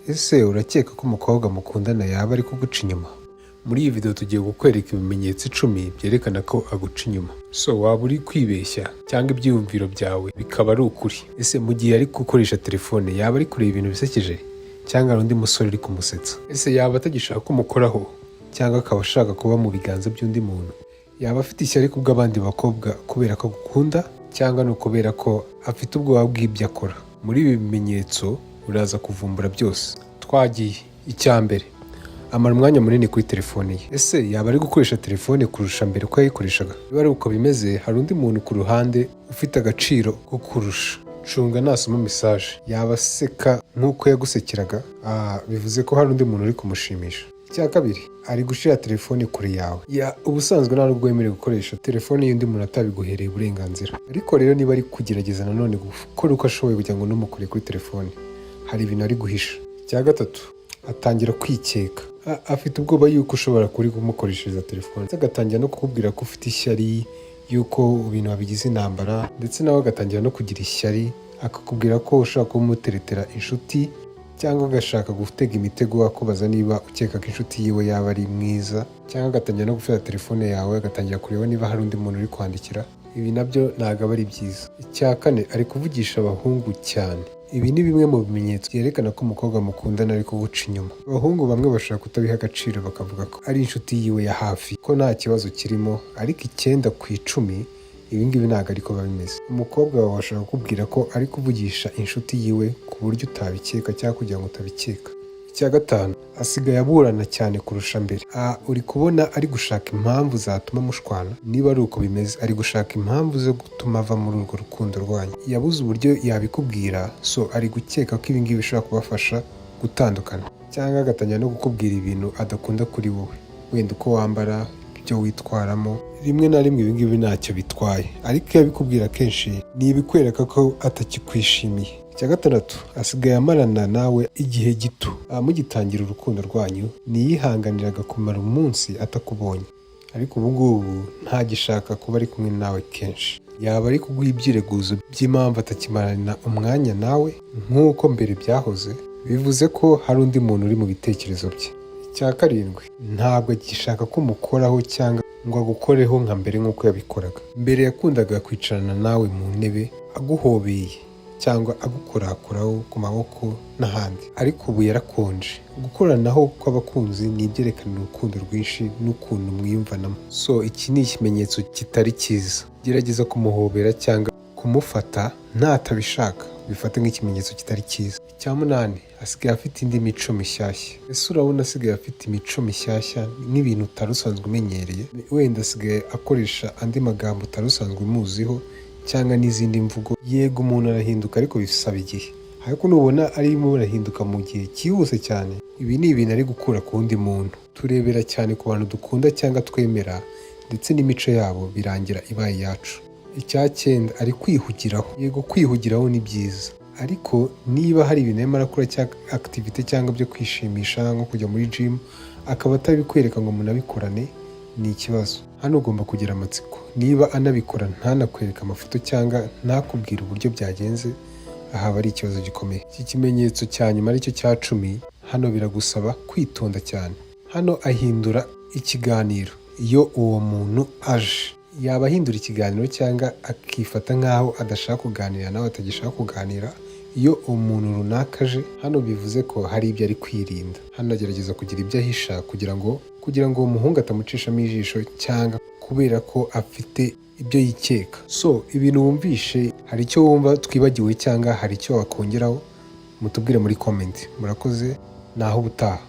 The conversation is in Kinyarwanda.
Ese urakeka ko umukobwa mukundana yaba ari kuguca inyuma? Muri iyi video tugiye kukwereka ibimenyetso 10 byerekana ko aguca inyuma. So waba uri kwibeshya cyangwa ibyiyumviro byawe bikaba ari ukuri? Ese mu gihe ari gukoresha telefone yaba ari kureba ibintu bisekeje cyangwa hari undi musore uri kumusetsa? Ese yaba atagishaka kumukoraho cyangwa akaba ashaka kuba mu biganza by'undi muntu? Yaba afite ishyari kubw'abandi bakobwa kubera ko agukunda cyangwa ni ukubera ko afite ubwoba bw'ibyo akora? Muri ibi bimenyetso uraza kuvumbura byose. Twagiye. Icya mbere, amara umwanya munini kuri telefone ye. Ese yaba ari gukoresha telefone kurusha mbere uko yayikoreshaga? Niba ari uko bimeze, hari undi muntu ku ruhande ufite agaciro ko kurusha. Cunga nasoma message. Yaba aseka nk'uko yagusekeraga? Bivuze ko hari undi muntu uri kumushimisha. Icya kabiri, ari gushyira telefone kure yawe. Ubusanzwe nta nubwo wemerewe gukoresha telefone y'undi muntu atabiguhereye uburenganzira. Ariko rero niba ari kugerageza nanone gukora uko ashoboye kugira ngo ntumukore kuri telefone, hari ibintu ari guhisha. Icya gatatu, atangira kwikeka. Afite ubwoba yuko ushobora kuri kumukoreshereza telefone. Agatangira no kukubwira ko ufite ishyari, yuko ibintu wabigize intambara, ndetse nawe agatangira no kugira ishyari, akakubwira ko ushaka kumuteretera inshuti, cyangwa agashaka gutega imitego akubaza niba ukeka ko inshuti yiwe yaba ari mwiza, cyangwa agatangira no gufata telefone yawe agatangira kureba niba hari undi muntu uri kwandikira. Ibi nabyo ntabwo aba ari byiza. Icya kane, ari kuvugisha abahungu cyane. Ibi ni bimwe mu bimenyetso byerekana ko umukobwa mukundana ari kuguca inyuma. Abahungu bamwe bashaka kutabiha agaciro bakavuga ko ari inshuti yiwe ya hafi, ko nta kibazo kirimo, ariko 9 ku 10 ibi ngibi ntabwo ariko biba bimeze. Umukobwa wawe ashaka kukubwira ko ari kuvugisha inshuti yiwe ku buryo utabikeka cyangwa kugira ngo utabikeka. Icya gatanu, asigaye aburana cyane kurusha mbere. Uri kubona ari gushaka impamvu zatuma mushwana? Niba ari uko bimeze, ari gushaka impamvu zo gutuma ava muri urwo rukundo rwanyu. Yabuze uburyo yabikubwira, so ari gukeka ko ibi ngibi bishobora kubafasha gutandukana, cyangwa agatangira no kukubwira ibintu adakunda kuri wowe, wenda uko wambara, ibyo witwaramo. Rimwe na rimwe ibi ngibi ntacyo bitwaye, ariko iyo abikubwira kenshi ni ibikwereka ko atakikwishimiye. Icya gatandatu, asigaye amarana nawe igihe gito. Mugitangira urukundo rwanyu niyihanganiraga kumara umunsi atakubonye, ariko ubu ngubu ntagishaka kuba ari kumwe nawe kenshi. Yaba ari kuguha ibyireguzo by'impamvu atakimarana umwanya nawe nk'uko mbere byahoze, bivuze ko hari undi muntu uri mu bitekerezo bye. Icya karindwi, ntabwo agishaka ko umukoraho cyangwa ngo agukoreho nka mbere nk'uko yabikoraga. Mbere yakundaga kwicarana nawe mu ntebe aguhobeye cyangwa agukorakoraho ku maboko n'ahandi, ariko ubu yarakonje. Gukoranaho kw'abakunzi ni ibyerekana urukundo rwinshi n'ukuntu mwiyumvanamo. So iki ni ikimenyetso kitari cyiza. Gerageza kumuhobera cyangwa kumufata ntatabishaka, bifate nk'ikimenyetso kitari cyiza. Icya munani, asigaye afite indi mico mishyashya. Ese urabona asigaye afite imico mishyashya nk'ibintu utari usanzwe umenyereye? Wenda asigaye akoresha andi magambo utari usanzwe umuziho, cyangwa n'izindi mvugo. Yego umuntu arahinduka, ariko bisaba igihe. Ariko nubona arimo arahinduka mu gihe cyihuse cyane, ibi ni ibintu ari gukura ku wundi muntu. Turebera cyane ku bantu dukunda cyangwa twemera, ndetse n'imico yabo birangira ibaye iyacu. Icya 9, ari kwihugiraho. Yego kwihugiraho ni byiza, ariko niba hari ibintu arimo arakora cyangwa activity cyangwa byo kwishimisha nko kujya muri gym, akaba atabikwereka ngo munabikorane, ni ikibazo. Hano ugomba kugira amatsiko. Niba anabikora ntanakwereka amafoto cyangwa ntakubwire uburyo byagenze, ahaba ari ikibazo gikomeye. Iki kimenyetso cya nyuma aricyo cya 10, hano biragusaba kwitonda cyane. Hano ahindura ikiganiro iyo uwo muntu aje. Yaba ahindura ikiganiro cyangwa akifata nk'aho adashaka kuganira nawe, atagishaka kuganira iyo umuntu runaka aje. Hano bivuze ko hari ibyo ari kwirinda. Hano agerageza kugira ibyo ahisha kugira ngo uwo muhungu atamucishamo ijisho, cyangwa kubera ko afite ibyo yikeka. So ibintu wumvishe, hari icyo wumva twibagiwe cyangwa hari icyo wakongeraho, mutubwire muri comment. Murakoze, naho ubutaha.